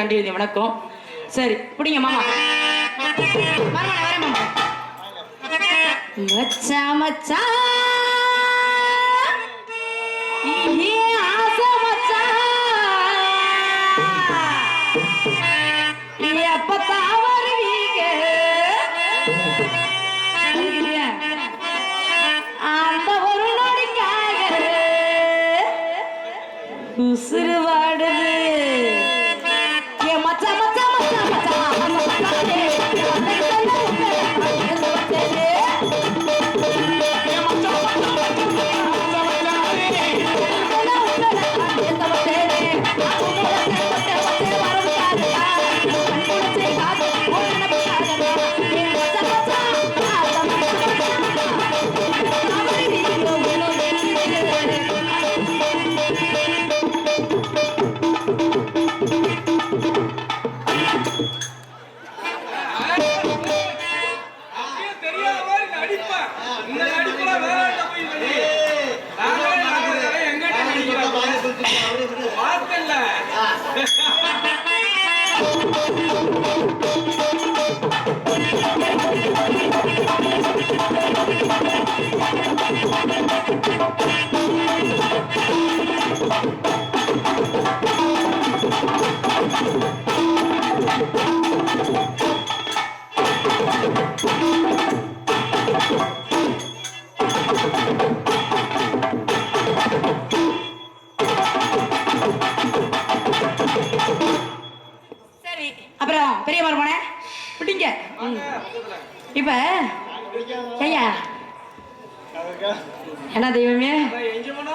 நன்றி வணக்கம். சரி பிடிங்க மாமா. வரேன் மாமா. மச்சான் மச்சான் ஆசை மச்சான் எப்பத்தான் வருவீங்க அந்த ஒரு நொடிக்காக உசுறு வாடுது என் மச்சான் மச்சான் மச்சான் அப்புறம் பெரிய மருமனே பிடிங்க. இப்ப ஐயா என்ன தெய்வமே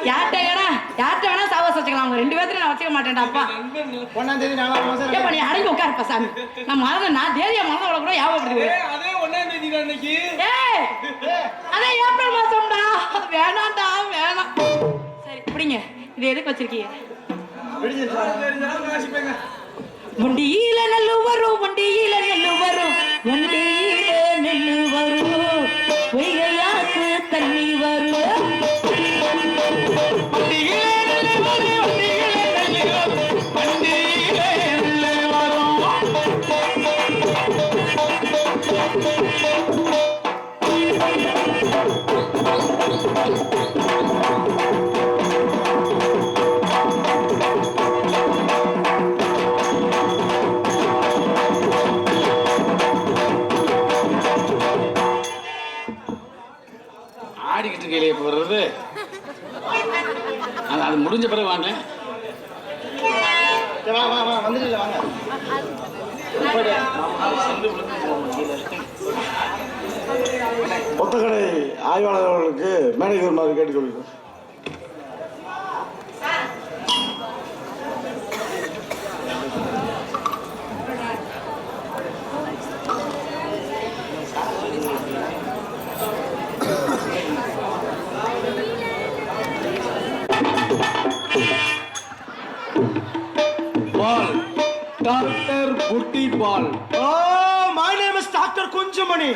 யார்கிட்ட வேணா சாவாசம் வச்சுக்கலாம். அவங்க 2 பேர்த்துல நான் வச்சுக்க மாட்டேன்டா அப்பா. 1ஆம் தேதி 4ஆம் மாசம் ஏப்பா நீ அடங்கி உட்காருப்பா சாமி. நான் தேதியா மறந்து கூட ஞாபகப்படுது. அதே 1ஆம் தேதி தான் இன்னைக்கு. ஏய் அதே ஏப்ரல் மாசம்டா. வேணாம்டா வேணாம். சரி பிடிங்க. இது எதுக்கு வச்சிருக்கீங்க? வண்டியில நெல்லு வரும் வண்டியில நெல்லு வரும் வண்டியில நெல்லு வரும் பொய்கையாக்கு தண்ணி வரும் ஆடிக்கிட்டு கையிலே போடுறது அது முடிஞ்ச பிறகு வாங்க. வந்துட்டு வாங்க. ஒத்தக்கடை ஆய்வாளர்களுக்கு மேனேஜர் மாதிரி கேட்டுக்கொள்கிறோம். Doctor Buti ball. My name is Dr. Kunjumani.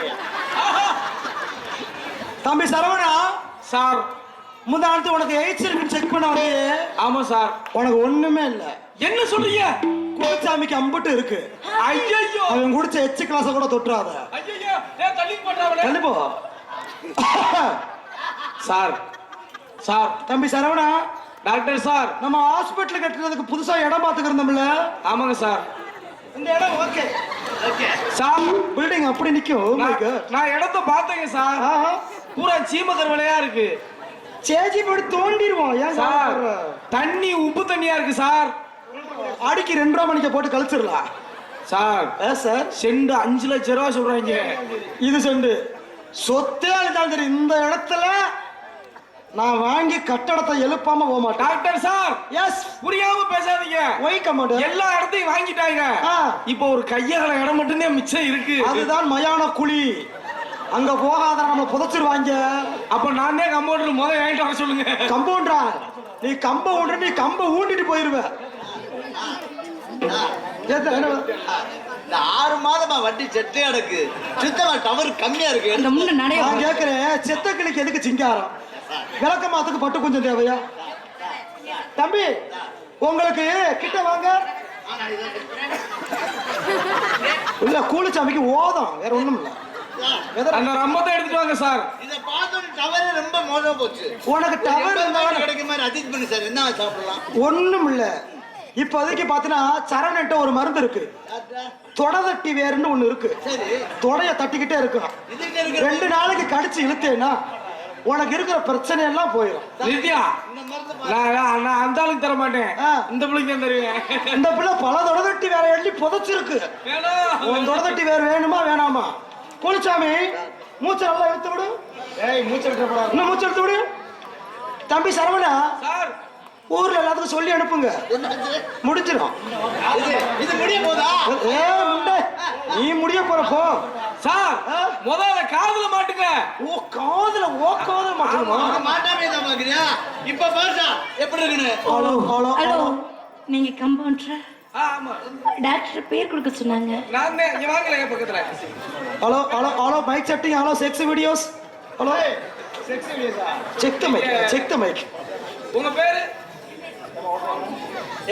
தம்பி சரவணா சார், முந்தானத்து உனக்கு எய்ட்ஸ் இருக்குன்னு செக் பண்ண வந்து. ஆமா சார். உனக்கு ஒண்ணுமே இல்ல. என்ன சொல்றீங்க? குடிச்சாமிக்கு அம்புட்டு இருக்கு. ஐயோ அவன் குடிச்ச எச் கிளாஸ கூட தொட்டுறாத. ஐயோ ஏன் தள்ளி போட்டாவளே? தள்ளி போ. சார் சார் தம்பி சரவணா டாக்டர் சார், நம்ம ஹாஸ்பிட்டல் கட்டுறதுக்கு புதுசா இடம் பாத்துக்கிறோம்ல. ஆமாங்க சார். இந்த இடம் ஓகே சார். பில்டிங் அப்படி நிக்கும். நான் இடத்த பார்த்தேங்க சார். பூரா சீம கருவலையா இருக்கு. சேஜி போட்டு தோண்டிடுவோம். ஏன் சார் தண்ணி உப்பு தண்ணியா இருக்கு சார். அடிக்கு 2.5 மணிக்கு போட்டு கழிச்சிடலாம் சார். சார் செண்டு 5 லட்சம் ரூபா சொல்றாங்க. இது செண்டு சொத்தே அழிஞ்சாலும் தெரியும். இந்த இடத்துல நான் வாங்கி கட்டடத்தை எழுப்பாம போக மாட்டேன். டாக்டர் சார், எஸ் புரியாம பேசாதீங்க. ஒய் கமாண்ட் எல்லா இடத்தையும் வாங்கிட்டாங்க. இப்போ ஒரு கையகல இடம் மட்டும்தான் மிச்சம் இருக்கு. அதுதான் மயான குழி. அங்க போகாத நம்ம புதைச்சிருவாங்க. அப்ப நானே கம்பவுண்டர் முதல்ல வாங்கிட்டு வர சொல்லுங்க. கம்பவுண்டரா? நீ கம்பவுண்டர், நீ கம்ப ஊண்டிட்டு போயிருவ. 6 மாதமா வண்டி செட்டே அடக்கு. சுத்தமா டவர் கம்மியா இருக்கு. நான் கேக்குறேன், செத்த கிளிக்கு எதுக்கு சிங்காரம்? விளக்க மாத்துக்கு பட்டு கொஞ்சம் தேவையா? தம்பி உங்களுக்கு கிட்ட வாங்க. இல்ல கூலிச்சாமிக்கு ஓதம் வேற ஒண்ணும் இல்ல. அந்த ரம்பத்தை எடுத்துட்டு வாங்க சார். இத பார்த்தோம் டவரே ரொம்ப மோசமா போச்சு. உனக்கு டவர் இருந்தா கிடைக்கும் மாதிரி அட்ஜஸ்ட் பண்ணி சார் என்ன சாப்பிடலாம்? ஒண்ணும் இல்ல. இப்போதைக்கு பாத்தீங்கன்னா சரவணன்ட்ட ஒரு மருந்து இருக்கு. தொடதட்டி வேறுன்னு ஒண்ணு இருக்கு. சரி. தொடைய தட்டிக்கிட்டே இருக்கும். 2 நாளைக்கு கடிச்சு இழுத்தேன்னா உனக்கு இருக்கிற பிரச்சனை எல்லாம் போயிடும். நித்யா, நான் அந்த ஆளுக்கு தர மாட்டேன், இந்த பிள்ளைக்கு தான் தருவேன். இந்த பிள்ளை பல தொடதட்டி வேற எள்ளி புதைச்சிருக்கு. உன் தொடதட்டி வேற வேணுமா வேணாமா? கூலிச்சாமி மூச்சை நல்லா இழுத்து விடு. மூச்சு எடுத்து விடு. தம்பி சரவணா, ஊர்ல எல்லாத்துக்கும் சொல்லி அனுப்புங்க. முடிச்சிடும். இது முடிய போதா? நீ முடிய போறப்போ சார் முதல்ல காதுல மாட்டுங்க. காதுல மாட்டுமா? மாட்டாமே தான் பாக்குறியா? இப்ப பாருடா எப்படி இருக்குன்னு. ஹலோ, நீங்க கம்பவுண்டர்? ஆமா. டாக்டர் பேர் கொடுக்க சொன்னாங்க. நான் இங்க வாங்கல பக்கத்துல. Hello mic setting. Hello sex videos. Hello sex வீடியோஸா? Check the mic. உங்க பேரு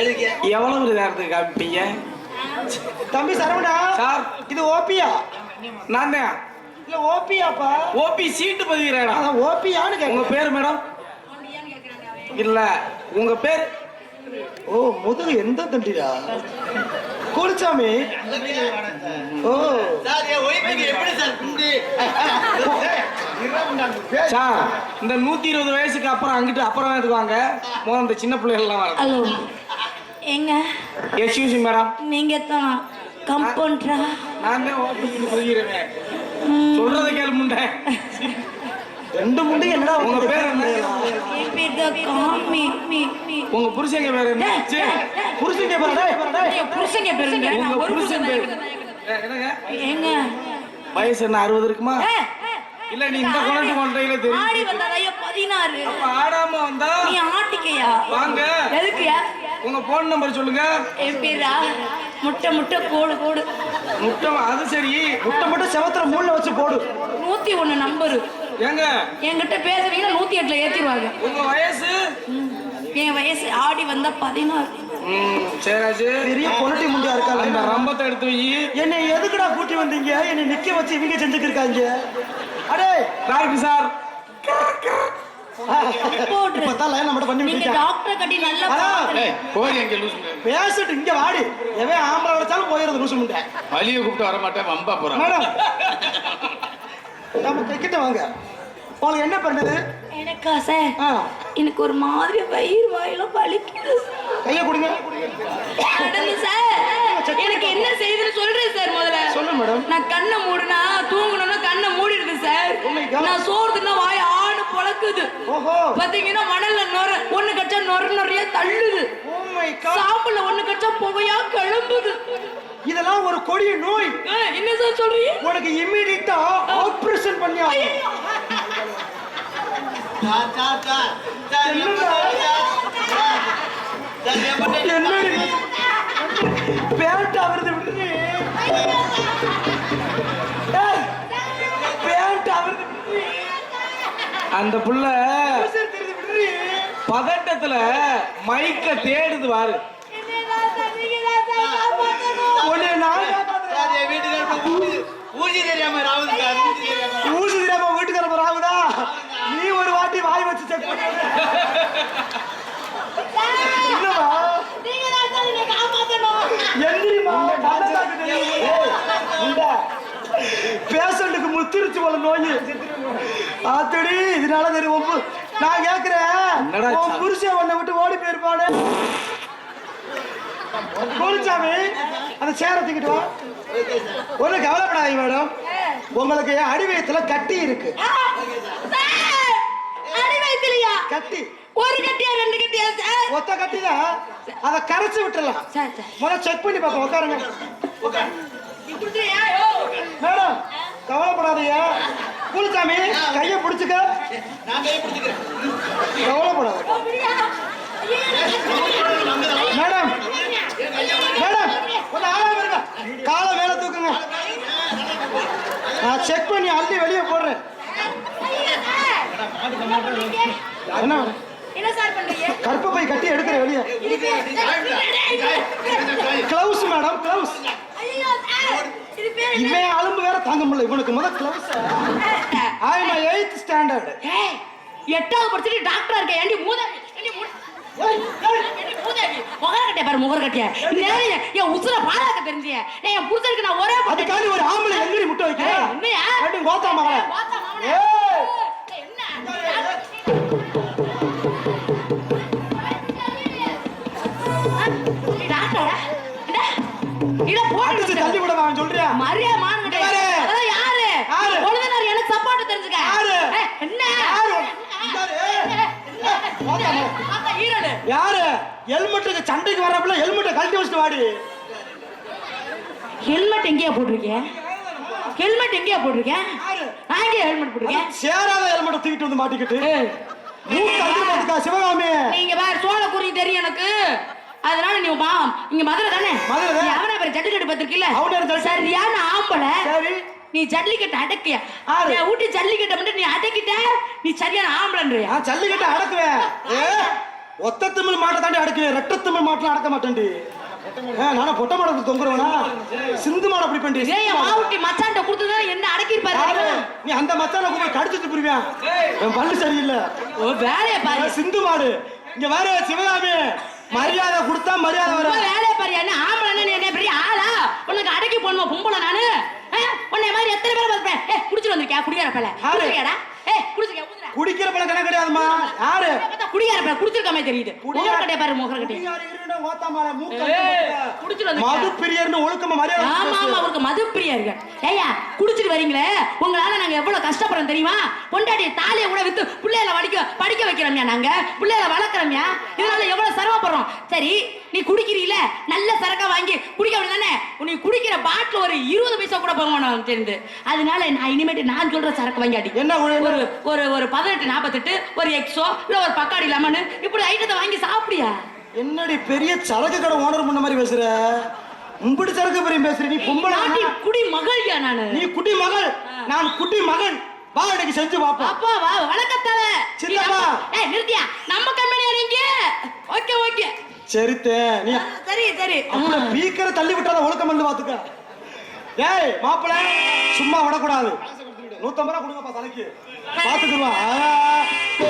எதுக்கு? எவ்வளவு நேரத்துக்கு காமிப்பீங்க? தம்பி சரவணா சார், இது ஓபியா? நான் தான். இல்ல ஓபியாப்பா. ஓபி சீட்டு பதிகிறேன். அதான் ஓபியான்னு உங்க கேக்குறேன். பேரு மேடம்? இல்ல உங்க பேர்? ஓ முதுகு எந்த தண்டிடா? கூலிச்சாமி. ஓ சார் என் ஒய்ஃபுக்கு எப்படி சார் குண்டு? சார் இந்த 120 வயசுக்கு அப்புறம் அங்கிட்டு அப்புறம் எடுத்துவாங்க. முதல்ல இந்த சின்ன பிள்ளைகள் எல்லாம் வர. ஹலோ, எங்க? Excuse me madam. நீங்க தான் கம்பவுண்டரா? நான் தான் ஓபி பதிகிறேன். சொல்றத கேளு முண்டை. 2 முண்டி என்னடா? உங்க பேர் என்ன? என் பேர் தான் காமி. உங்க புருஷங்க பேர் என்ன? புருஷங்க பேரு. டேய் புருஷங்க பேருங்க. உங்க ஒரு புருஷன் பேர் என்னங்க? ஏங்க வயசு என்ன 60 இருக்குமா? இல்ல நீ இந்த கொண்டு கொண்டையில தெரியும். ஆடி வந்தாயா 16? அப்ப ஆடாம வந்தா நீ ஆட்டிக்கையா? வாங்க. எதுக்குயா? உங்க போன் நம்பர் சொல்லுங்க. என் பேரா முட்டை கோடு. முட்டை? அது சரி. முட்டை செவத்துல மூணுல வச்சு போடு. 101 நம்பரு. ஏங்க என்கிட்ட பேசுவீங்கன்னா 108ல ஏத்திடுவாங்க. உங்க வயசு? என் வயசு ஆடி வந்தா 16. சரி. பெரிய பொலட்டி முண்டியா இருக்காங்க. அந்த ரம்பத்தை எடுத்து வை. என்னை எதுக்குடா கூட்டி வந்தீங்க? என்னை நிக்க வச்சு இவங்க செஞ்சுட்டு இருக்காங்க. அடே டாக்டர் சார், இப்பதான் லைன் நம்மட்ட பண்ணி நீங்க விட்டீங்க. டாக்டர் கட்டி நல்லா பாருங்க. போய் எங்க லூஸ் பேசிட்டு இங்க வாடி. எவன் ஆம்பளை வச்சாலும் போயிருந்து லூசு முண்டை. வலிய கூப்பிட்டு வர மாட்டேன், வம்பா போறேன். மேடம் நம்ம கிட்ட வாங்க. உங்களுக்கு என்ன பண்ணுது? எனக்கா சார், எனக்கு ஒரு மாதிரி வயிறு வாயெல்லாம் வலிக்குது. கையை கொடுங்க. சார் எனக்கு என்ன செய்யுதுன்னு சொல்றேன் சார். முதல்ல சொல்லு மேடம். நான் கண்ணை மூடுனா தூங்கணும்னா கண்ணை மூடிடுது சார். நான் சோறுனா வாய் ஆணு பொளக்குது. பாத்தீங்கன்னா மணல்ல ஒண்ணு கச்சா நொறையா தள்ளுது. சாம்பல்ல ஒண்ணு கச்சா புகையா கிளம்புது. இதெல்லாம் ஒரு கொடிய நோய். என்ன சார் சொல்றீங்க? உனக்கு இமிடியேட்டா ஆபரேஷன் பண்ணி பேண்ட் அவரது விட்டு பேண்ட் அவரது அந்த புள்ள பதட்டத்துல மைக்க தேடுது வாரு. ஊசி தெரியாம வீட்டுக்கார ராகுதா. நீ ஒரு வாட்டி வாய் வச்சு செக் பண்ண. பேஷண்ட்டுக்கு முத்திருச்சு போல நோய். ஆத்தடி இதனால தெரியும். நான் கேக்குறேன், புருஷன் உன்னை விட்டு ஓடி போயிருப்பானே. கோலிச்சாமி அந்த சேரை தூக்கிட்டு வா. ஒண்ணு கவலைப்படாதீங்க மேடம், உங்களுக்கு அடிவயத்துல கட்டி இருக்கு. அடிவயத்துலயா? கட்டி ஒரு கட்டியா 2 கட்டியா சார்? ஒத்த கட்டிதான். அதை கரைச்சு விட்டுறலாம். முதல்ல செக் பண்ணி பார்ப்போம். உட்காருங்க. மேடம் கவலைப்படாதீங்க. கூலிச்சாமி கையை பிடிச்சுக்க. கவலைப்படாத மேடம். மேடம் கொஞ்சம் ஆளா வருங்க. காலை மேல தூக்குங்க. நான் செக் பண்ணி அள்ளி வெளியே போடுறேன். என்ன சார் பண்றீங்க? கற்பப்பை கட்டி எடுக்கிறேன் வெளியே. Gloves madam, gloves. ஐயோ சார், இது இவன் அலும்பு வேற தாங்க முடியல இவனுக்கு முத gloves I my 8th standard ஏய், 8வது படிச்சுட்டு டாக்டரா இருக்க ஏண்டி மூதாவி ஏண்டி மூதாவி முகரக்கட்டை பாரு முகரக்கட்டைய நேரே என் உசுர பாலாக்க தெரிஞ்சிய என் புருஷனுக்கு நான் ஒரே அதுக்காண்டி ஒரு ஆம்பளை எங்கடி முட்டை வைக்கிறேன் என்னையா அப்படி கோத்தா மகளே ஏய் டாக்டரா இத போட்டு தள்ளி விட அவன் சொல்றியா மரியா மான்கிட்ட அதான் யாரு ஒழுங்கனார் எனக்கு சப்போர்ட் தெரிஞ்சுக்க என்ன யாரு ஹெல்மெட்டுக்கு சண்டைக்கு வரப்பல ஹெல்மெட்டை கழட்டி வச்சுட்டு வாடி ஹெல்மெட் எங்கேயா போட்டிருக்கேன் ஹெல்மெட் எங்கேயா போட்டிருக்கேன் நான் எங்கேயா ஹெல்மெட் போட்டிருக்கேன் சேராத ஹெல்மெட்டை தூக்கிட்டு வந்து மாட்டிக்கிட்டு மூக்கு அடிக்கிறதுக்கா சிவகாமி நீங்க வேற சோழக்குறி தெரியும் எனக்கு அதனால நீ இங்க மதுரை தானே மதுரை அவனை பேர் ஜல்லிக்கட்டு பார்த்திருக்கீல்ல அவனே சரியான ஆம்பளை சரி நீ ஜல்லிக்கட்டு அடக்கிய ஆறு. ஊட்டி ஜல்லிக்கட்டை மட்டும் நீ அடக்கிட்ட நீ சரியான ஆம்பளன்றியா நான் ஜல்லிக்கட்டு அடக்குவேன் ஒத்த திமிழ் மாட்டை தாண்டி அடக்குவேன் ரெட்ட திமிழ் மாட்டெல்லாம் அடக்க மாட்டேன்டி நானும் பொட்டை மாடத்துக்கு தொங்குறவனா சிந்து மாடை அப்படி பண்ணி ஏய் மாவுட்டி மச்சான்ட்ட கொடுத்ததா என்ன அடக்கிருப்பாரு நீ அந்த மச்சான கூட கடிச்சிட்டு புரிவேன் என் பல்லு சரியில்லை ஓ வேலைய பாரு சிந்து மாடு இங்க வேற சிவகாமி மரியாதை கொடுத்தா மரியாதை வரும் வேலைய பாரு என்ன ஆம்பளை நீ என்ன பெரிய ஆளா உனக்கு அடக்கி போணுமா பொம்பளை நானு உன்னை மாதிரி எத்தனை பேர் பார்ப்பேன் குடிச்சிட்டு வந்திருக்கியா குடியாரப்பல குடிச்சிருக்கா குடிச்சிருக்கா குடிக்கிற பழம் கணக்கு கிடையாதுமா யாரு குடியாரப்பல குடிச்சிருக்காமே தெரியுது முகரக்கட்டைய பாரு முகரக்கட்டை மது பிரியர்னு ஒழுக்கமா மரியாதை ஆமா ஆமா அவருக்கு மது பிரியர்கள் ஏய்யா குடிச்சிட்டு வரீங்களே உங்களால நாங்க எவ்வளவு கஷ்டப்படுறோம் தெரியுமா பொண்டாட்டி தாலியை கூட வித்து பிள்ளைகளை படிக்க வைக்கிறோம்யா நாங்க பிள்ளைகளை வளர்க்குறோம்யா இதனால எவ்வளவு சிரமப்படுறோம் சரி நீ குடிக்கிறீல நல்ல சரக்கா வாங்கி குடிக்க வேண்டியதானே நீ குடிக்கிற பாட்டில் ஒரு 20 பைசா கூட போகணும் தெரிந்து அதனால நான் இனிமேட்டு நான் சொல்ற சரக்கு வாங்கி அடி என்ன ஒரு ஒரு ஒரு 1848 ஒரு எக்ஸோ இல்ல ஒரு பக்காடி லெமன் இப்படி ஐட்டத்தை வாங்கி சாப்பிடியா என்னடி பெரிய சரக்கு கடை ஓனர் பண்ண மாதிரி பேசுற உம்படி சரக்கு பெரிய பேசுற நீ பொம்பளை குடி மகள்யா நானு நீ குடி மகள் நான் குடி மகன் வா இன்னைக்கு செஞ்சு பாப்போம் அப்பா வா வணக்கத்தால சித்தப்பா ஏய் நிறுத்தியா நம்ம கம்பெனியா நீங்க ஓகே ஓகே சரித்தே நீ சரி சரி அப்ப பீக்கரை தள்ளி விட்டாத ஒழுக்கம் வந்து பாத்துக்க ஏய் மாப்பிள சும்மா விடக்கூடாது 150 ரூபா கொடுங்கப்பா தலைக்கு பாத்துக்குவா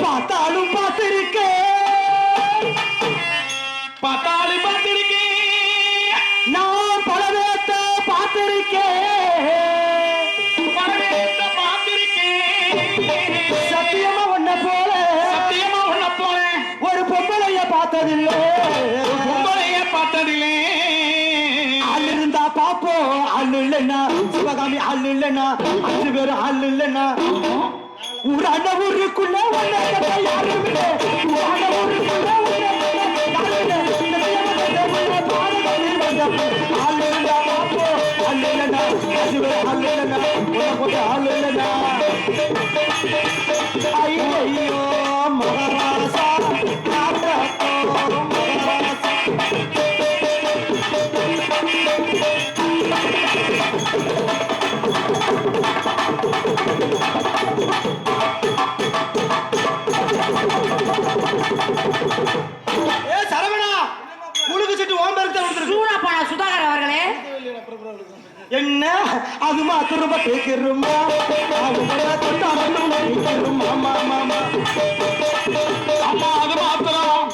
பார்த்தாலும் பார்த்திருக்கேன் நான் பலவேத்த பார்த்திருக்கேன் சத்தியமா உன்ன போல ஒரு பொம்பளைய பார்த்ததில்லை ஆள் இருந்தா பாப்போம் ஆள் இல்லைன்னா சிவகாமி ஆள் இல்லைன்னா 5 பேர் ஆள் இல்லைன்னா ஊரான ஊருக்குள்ள யாரும் இல்லை ஊரான ஊருக்குள்ள ஆள் இருந்தா பாப்போம் ஆள் இல்லைன்னா 5 பேர் ஆள் இல்லைன்னா ஆள் இல்லைன்னா ஐயோ மகாராசா சுதாகர் அவர்களே என்ன அது மாத்திரமா கேட்கிறோமா அம்மா அது மாத்திரம்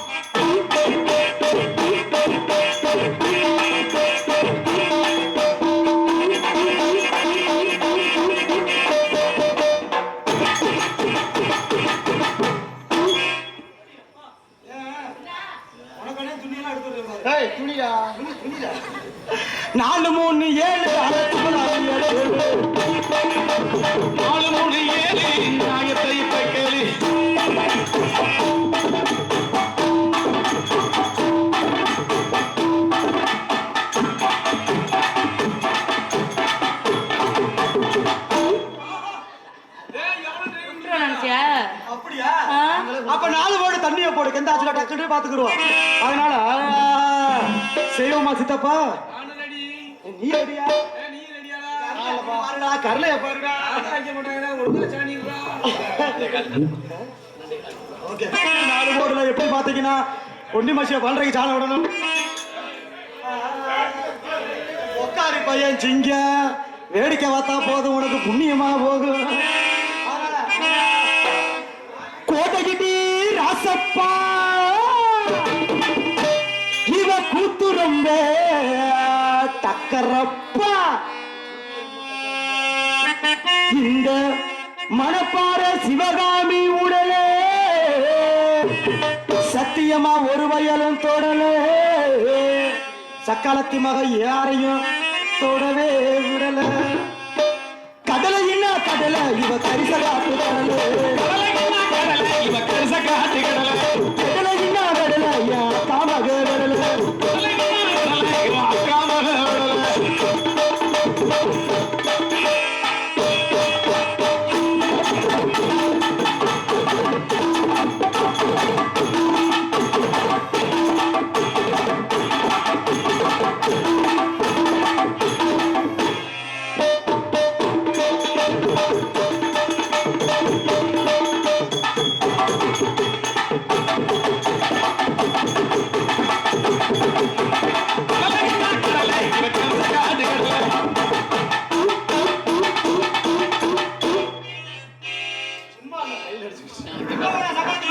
துணியா 4 3 7 4 3 7 நாயத்தை கேளு அப்படியா அப்ப 4 போடு தண்ணியை போடு கெந்தாச்சுல டக்குன்னு பாத்துக்குறோம் அதனால செய்வோமா சித்தப்பா நீ ரெடியா கரலையா பாருடா ஓகே 4 போடுல எப்படி பாத்தீங்கன்னா ஒண்டி மசிய பல்றைக்கு சாணம் விடணும் ஒக்காரி பையன் சிங்க வேடிக்கை பார்த்தா போதும் உனக்கு புண்ணியமா போகும். கோட்டகிட்டி ராசப்பா இவ கூத்து ரொம்ப டக்கரப்பா. இந்த மணப்பாற சிவகாமி உடலே சத்தியமா ஒரு வயலும் தொடலே. சக்காலத்தி மக யாரையும் தொடவே விடல. கடலை என்ன கடலை இவ கரிச காட்டு கடலை. கடலை என்ன கடலை யா காமக கடலை.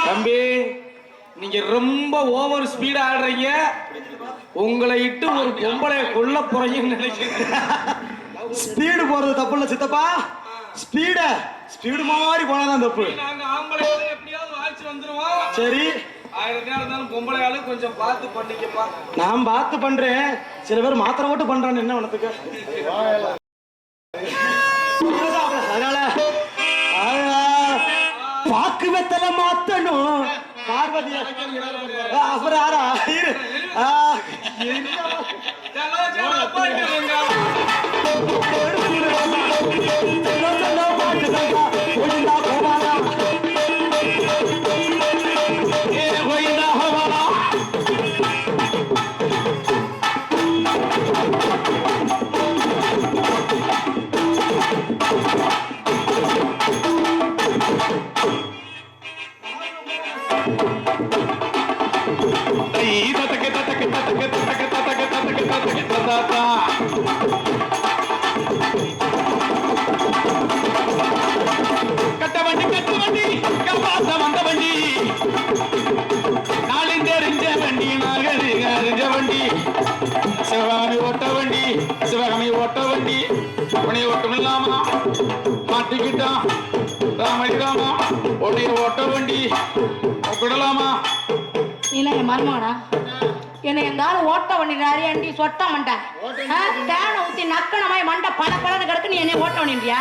தம்பி நீங்க ரொம்ப ஓவர் ஸ்பீடா ஆடுறீங்க. உங்களை இட்டு ஒரு பொம்பளை கொல்ல போறீங்கன்னு நினைக்கிறேன். ஸ்பீடு போறது தப்பு இல்ல சித்தப்பா. ஸ்பீடு மாதிரி போனாதான் தப்பு. நாங்க ஆம்பளை எப்படியாவது வாழ்ச்சி வந்துருவோம். சரி 1000 நேரம் இருந்தாலும் பொம்பளை ஆளு கொஞ்சம் பார்த்து பண்ணிக்கப்பா. நான் பார்த்து பண்றேன். சில பேர் மாத்திரை போட்டு பண்றான்னு என்ன உனக்கு? அதனால பாக்கு வெத்தலை மாத்தணும் பார்வதி. அப்புறம் யாரா கட்ட வண்டி கப்பாத்த வந்த வண்டி நாளின் தெரிஞ்ச வண்டி நாகரிக வண்டி சிவகாமி ஓட்ட வண்டி உனைய ஓட்டம் இல்லாமா மாட்டிக்கிட்டான் ராமலிராமா உன்னைய ஓட்ட வண்டி விடலாமா? நீல என் மருமகனா என்னை எங்காலும் ஓட்ட வண்டி அரியாண்டி சொட்ட மண்டை தேனை ஊத்தி நக்கணமாய் மண்டை படன்னு கிடக்கு. நீ என்னை ஓட்ட வண்டியா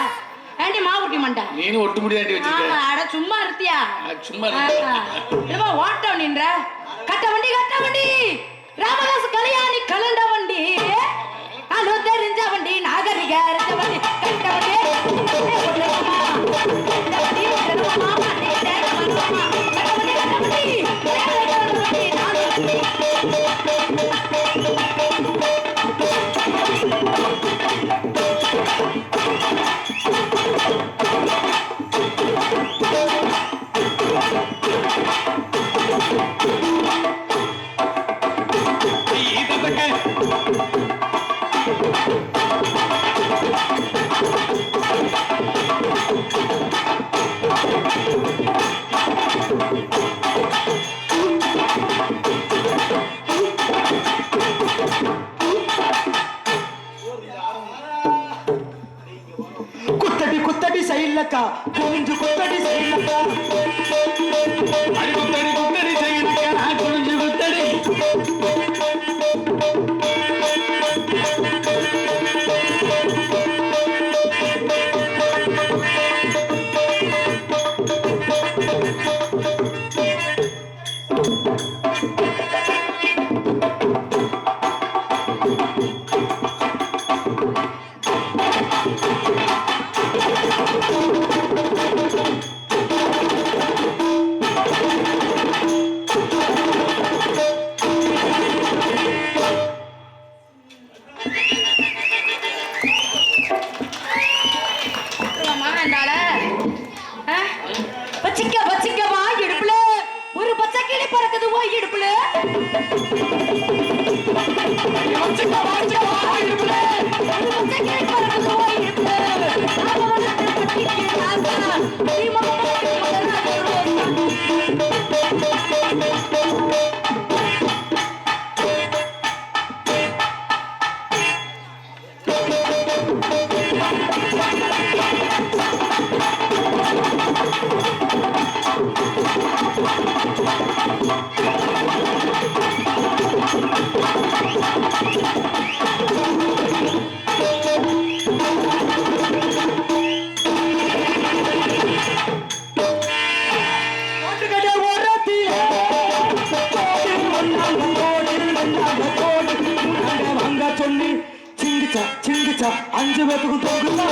ஏண்டி மாவுட்டி மண்டை? நீனு ஒட்டு முடியாண்டி வச்சிருக்க. அட சும்மா இருத்தியா? சும்மா ஓட்ட வண்டின்ற கட்ட வண்டி ராமதாஸ் கல்யாணி கலண்ட வண்டி அனு தெரிஞ்ச வண்டி நாகரிக வண்டி கட்ட வண்டி குத்தடி சைலக்கா குனிஞ்சு குத்தடி சைலக்கா குத்தடி செய்யறக்கா குனிஞ்சு குத்தடி இடுப்புல சிங்கிச்சா சிங்கிச்சா 5 பேத்துக்கு தொங்குச்சா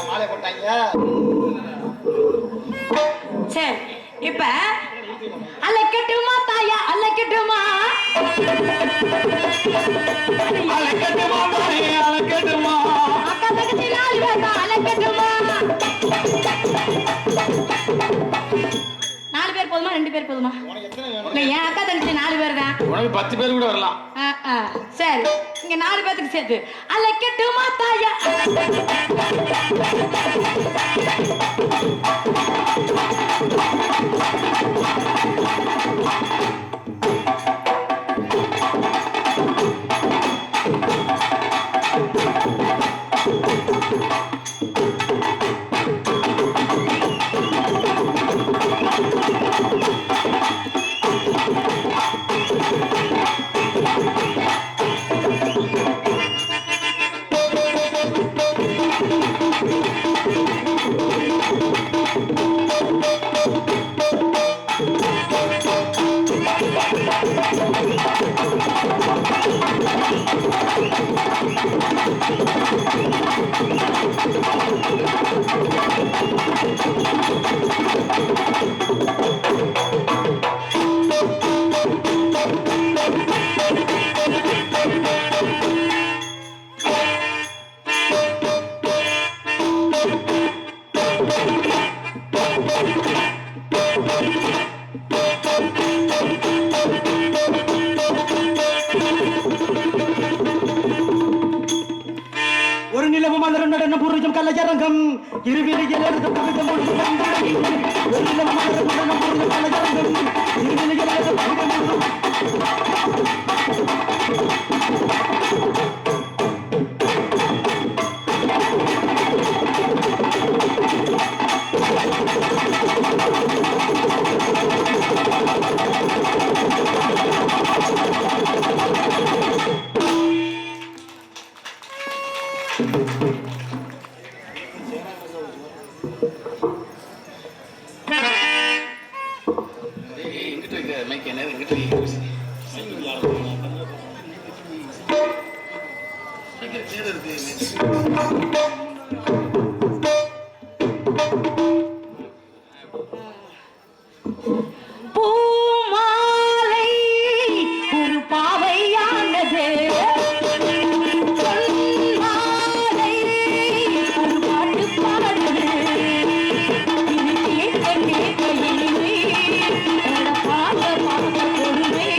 மாலை போட்டாங்க. சரி இப்ப அலைக்கட்டுமா தாயா அலைக்கட்டுமா அலக்கட்டுமா தாயே, அலக்கட்டுமா. அக்கா தங்கச்சி 4 பேர் தான் அலைக்கட்டுமா 4 பேர் போதுமா 2 பேர் போதுமா இல்ல என் அக்கா தங்கச்சி 4 பேர் தான் உனக்கு 10 பேர் கூட வரலாம். சரி இங்க 4 பேத்துக்கு சேர்த்து அலைக்கட்டுமா தாயா ஒரு நிலவு மலரும் நடனம் பூர்வீகம் கலையரங்கம் இருவிலையில் எழுத புரிதம் ஒரு நிலவு மலரும் நடனம் பூர்வீகம் கலையரங்கம் இருவிலையில் எழுத புரிதம் எங்கிட்ட இருக்க மைக் என்ன எங்கிட்ட இருக்கு. பூமாலை ஒரு பாவையானது பொன்மாலை ஒரு பாட்டு பாடுது இது கேட்க கேட்க இனிமை பார்க்க பார்க்க பொறுமை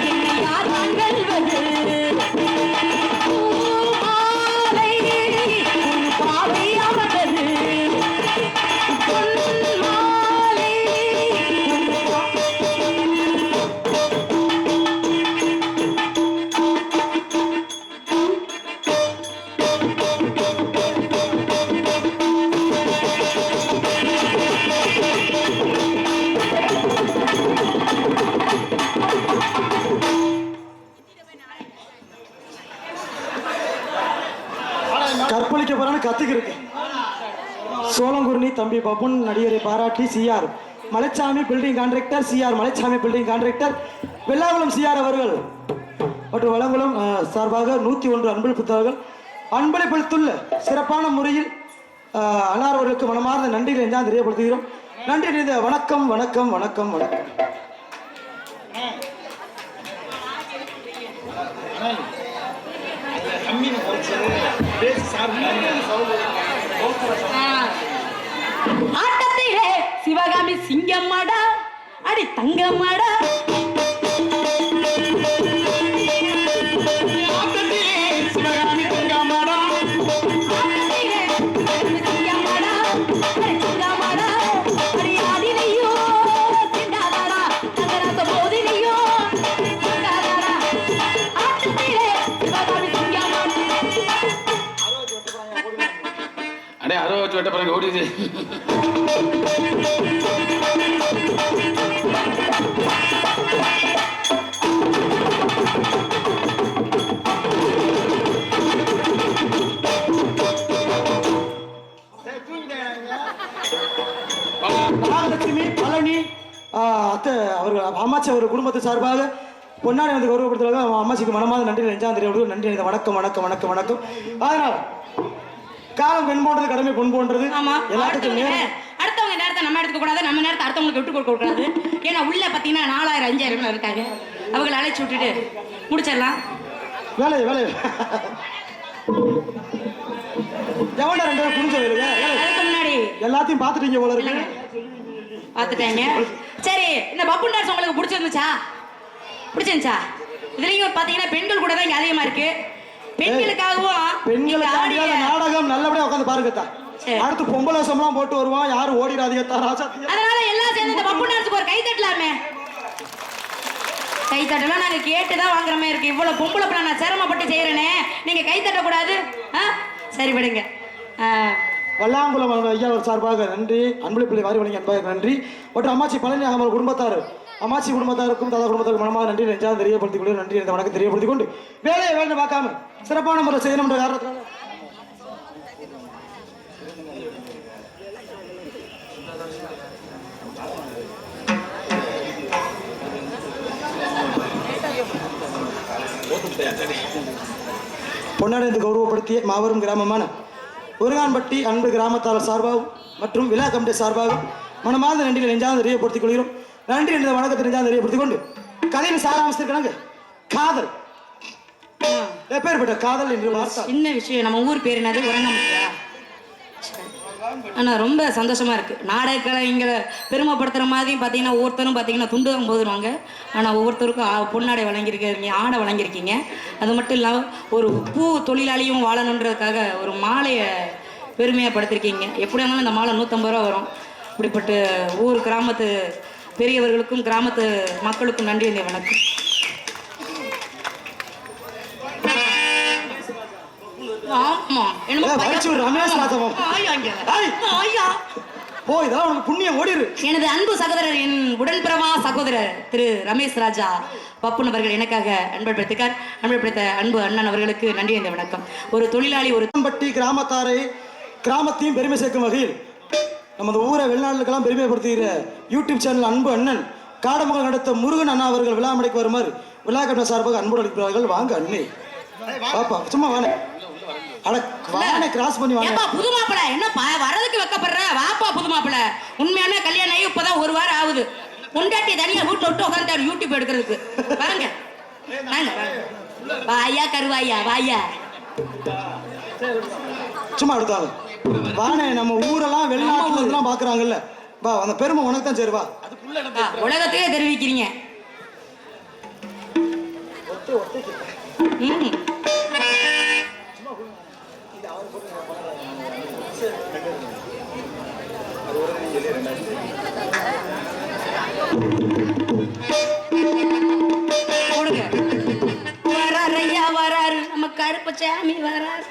என்னை யார் வெல்வது பூமாலை ஒரு பாவையானது பொன்மாலை ஒரு கற்பழிக்க போறான்னு கத்துக்கிருக்கு. சோளங்குருணி தம்பி பப்புன் நடிகரை பாராட்டி CR Malaichami building contractor CR Malaichami building contractor Vellakulam CR அவர்கள் மற்றும் வளங்குளம் சார்பாக 101 அன்பளிப்புத்தவர்கள் அன்பளிப்படுத்துள்ள சிறப்பான முறையில் அன்னார் அவர்களுக்கு மனமார்ந்த நன்றிகளை தான் தெரியப்படுத்துகிறோம். நன்றி நிறைந்த வணக்கம் வணக்கம் வணக்கம் வணக்கம். ஆட்டத்திலே சிவகாமி சிங்கம்மாடா அடி தங்கம்மாடா சிவகாமி தங்கம்மாடா ஆட்டத்திலே அப்படியே அறுவை வச்சு வெட்ட பிறகு ஓடிது. மகாலட்சுமி பழனி அத்தை அவர் அம்மாச்சி அவர் குடும்பத்து சார்பாக பொன்னாடி வந்து கௌரவப்படுத்துறாங்க. அம்மாச்சிக்கு மனமாத நன்றி நெஞ்சாந்திரியோடு நன்றி. வணக்கம் வணக்கம் வணக்கம் வணக்கம். அதனால காலம் பெண் போன்றது, கடமை பொன் போன்றது. ஆமா, எல்லாத்துக்கும் அடுத்தவங்க நேரத்தை நம்ம எடுத்துக்க கூடாது, நம்ம நேரத்தை அடுத்தவங்களுக்கு விட்டு கொடுக்க கூடாது. ஏன்னா உள்ள பாத்தீங்கன்னா 4000 5000 இருக்காங்க. அவங்களை அழைச்சி விட்டுட்டு முடிச்சிடலாம் வேலை வேலை. எவன்டா 2 பேரும் புரிஞ்ச வேலைங்க? அதுக்கு முன்னாடி எல்லாத்தையும் பார்த்துட்டீங்க போல இருக்கு. பார்த்துட்டாங்க. சரி, இந்த பப்பு டான்ஸ் உங்களுக்கு பிடிச்சிருந்துச்சா? பிடிச்சிருந்துச்சா? இதுலயும் பாத்தீங்கன்னா பெண்கள் கூட தான் இங்க அதிகமா இருக்கு. பெண்களுக்காக நாடகம் நல்லபடியா உட்காந்து பாருங்க. அடுத்து பொம்பளை சம்பளம் போட்டு வருவான், யாரும் ஓடிடாதீங்க. அதனால எல்லாம் சேர்ந்து இந்த பப்பு டான்ஸ்க்கு ஒரு கை தட்டலாமே. கை தட்டலாம் நாங்க கேட்டுதான் வாங்குற மாதிரி இருக்கு. இவ்வளவு பொம்பளை பிள்ளை நான் சிரமப்பட்டு செய்யறேனே, நீங்க கை தட்ட கூடாது? சரி விடுங்க. வல்லாங்குளம் ஐயா ஒரு சார்பாக நன்றி. அன்புள்ள பிள்ளை வாரி வழங்கி அன்பாக நன்றி. மற்றும் அம்மாச்சி பழனி அகமல் குடும்பத்தார், அம்மாச்சி குடும்பத்தாருக்கும் தாதா குடும்பத்தாருக்கும் மனமாக நன்றி நெஞ்சாலும் தெரியப்படுத்திக் கொண்டு நன்றி இந்த வணக்கம் தெரியப்படுத்திக் கொண்டு வேலையை வேண்டும் பார்க்காம சிறப்பான முறை செய்யணும் என்ற காரணத்தினால பொன்னாடி கௌரவப்படுத்திய மாபெரும் கிராமமான உருகான்பட்டி அன்பு கிராமத்தார் சார்பாகவும் மற்றும் விழா கமிட்டி சார்பாகவும் மனமார்ந்த நன்றிகளை நெஞ்சாலும் தெரியப்படுத்திக் கொள்கிறோம். நன்றி என்ற வணக்கத்தை நெஞ்சாலும் தெரியப்படுத்திக் கொண்டு கதையின் சாராம்சத்திற்காக காதல் எப்பேற்பட்ட காதல் என்று சின்ன விஷயம். நம்ம ஊர் பேர் என்னது? உரங்கம்பட்டியா? ஆனால் ரொம்ப சந்தோஷமா இருக்கு. நாடகங்களை இங்கே பெருமைப்படுத்துகிற மாதிரி பார்த்தீங்கன்னா ஒவ்வொருத்தரும் பார்த்தீங்கன்னா துண்டு தான் போதுருவாங்க. ஆனால் ஒவ்வொருத்தருக்கும் பொன்னாடை வழங்கியிருக்கீங்க, ஆடை வழங்கியிருக்கீங்க. அது மட்டும் இல்லாமல் ஒரு பூ தொழிலாளியும் வாழணுன்றதுக்காக ஒரு மாலையை பெருமையாக படுத்திருக்கீங்க. எப்படியா இருந்தாலும் இந்த மாலை 150 ரூபா வரும். இப்படிப்பட்ட ஊர் கிராமத்து பெரியவர்களுக்கும் கிராமத்து மக்களுக்கும் நன்றி. இந்த வணக்கம். எனது அன்பு சகோதரர், என் உடன்பிறவா சகோதரர் திரு ரமேஷ் ராஜா பப்புன் அவர்கள் எனக்காக அன்பளித்த அன்பு அண்ணன் அவர்களுக்கு நன்றி. இந்த வணக்கம். ஒரு தொழிலாளி, ஒரு பட்டி கிராமத்தாரை கிராமத்தையும் பெருமை சேர்க்கும் வகையில் நமது ஊரை வெளிநாடுகளுக்கெல்லாம் பெருமைப்படுத்துகிற யூடியூப் சேனல் அன்பு அண்ணன் காடமங்கலம் நடத்த முருகன் அண்ணா அவர்கள் விழா மடைக்கு வருமாறு விழா கட்ட சார்பாக அன்போடு அளிக்கிறார்கள். வாங்க அண்ணே, பாப்பா சும்மா வாங்க. கிராஸ் பண்ணி வாங்க. புது மாப்பிள என்ன வரதுக்கு வைக்கப்படுற? வாப்பா புது மாப்பிள. உண்மையான கல்யாணம் ஆகி இப்பதான் 1 வாரம் ஆகுது. பொண்டாட்டி தனியா வீட்டுல விட்டு உட்காந்துட்டாரு யூடியூப் எடுக்கிறதுக்கு. பாருங்க வாயா கருவாயா வாயா சும்மா எடுத்தாங்க வானே. நம்ம ஊரெல்லாம் வெளிநாட்டுல எல்லாம் பாக்குறாங்கல்ல, வா அந்த பெருமை உனக்கு தான் சேருவா. உலகத்தையே தெரிவிக்கிறீங்க. வராரு நம்ம கருப்பு சாமி வராரு.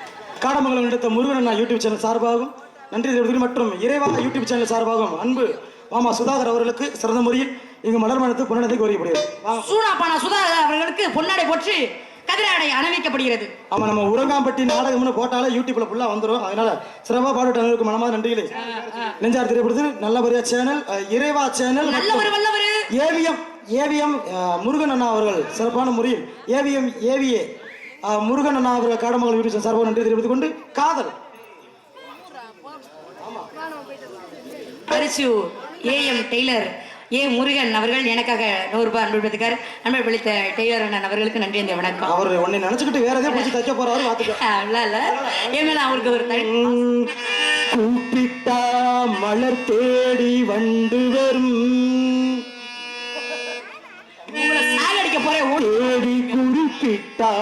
காடமங்கலம் எடுத்த முருகன் அண்ணா யூடியூப் சேனல் சார்பாகவும் நன்றி தெரிவித்து மற்றும் இறைவா யூடியூப் சேனல் சார்பாகவும் அன்பு மாமா சுதாகர் அவர்களுக்கு சிறந்த முறையில் இங்கு மலர் மனத்து பொன்னாடை கோரியப்படுகிறது. சூனாப்பானா சுதாகர் அவர்களுக்கு பொன்னாடை போற்றி கதிராடை அணிவிக்கப்படுகிறது. ஆமா, நம்ம உரங்காம்பட்டி நாடகம்னு போட்டாலே யூடியூப்ல ஃபுல்லா வந்துடும். அதனால சிறப்பா பாடுட்டு மனமாக நன்றிகளை நெஞ்சார் தெரியப்படுது. நல்லபடியா சேனல் இறைவா சேனல் ஏவிஎம் முருகன் அண்ணா அவர்கள் சிறப்பான முறையில் ஏவிஏ முருகன் அண்ணா அவர்கள் காடமங்கலம் யூடியூப் சார்பாக நன்றி தெரிவித்துக் கொண்டு காதல் பரிசு ஏஎம் டெய்லர் முருகன் அவர்கள் எனக்காக 100 ரூபாய் அன்பளித்தார். அன்பளித்த டெய்லர் அண்ணன் அவர்களுக்கு நன்றி. இந்த வணக்கம். அவர் உன்னை நினைச்சுக்கிட்டு வேற எதாவது பிடிச்சி தைக்க போறாரு இல்ல ஏன் மேல அவருக்கு ஒரு கூப்பிட்டா மலர் தேடி வந்து வரும் சாகடிக்க போறேன். தேடி குறிப்பிட்டா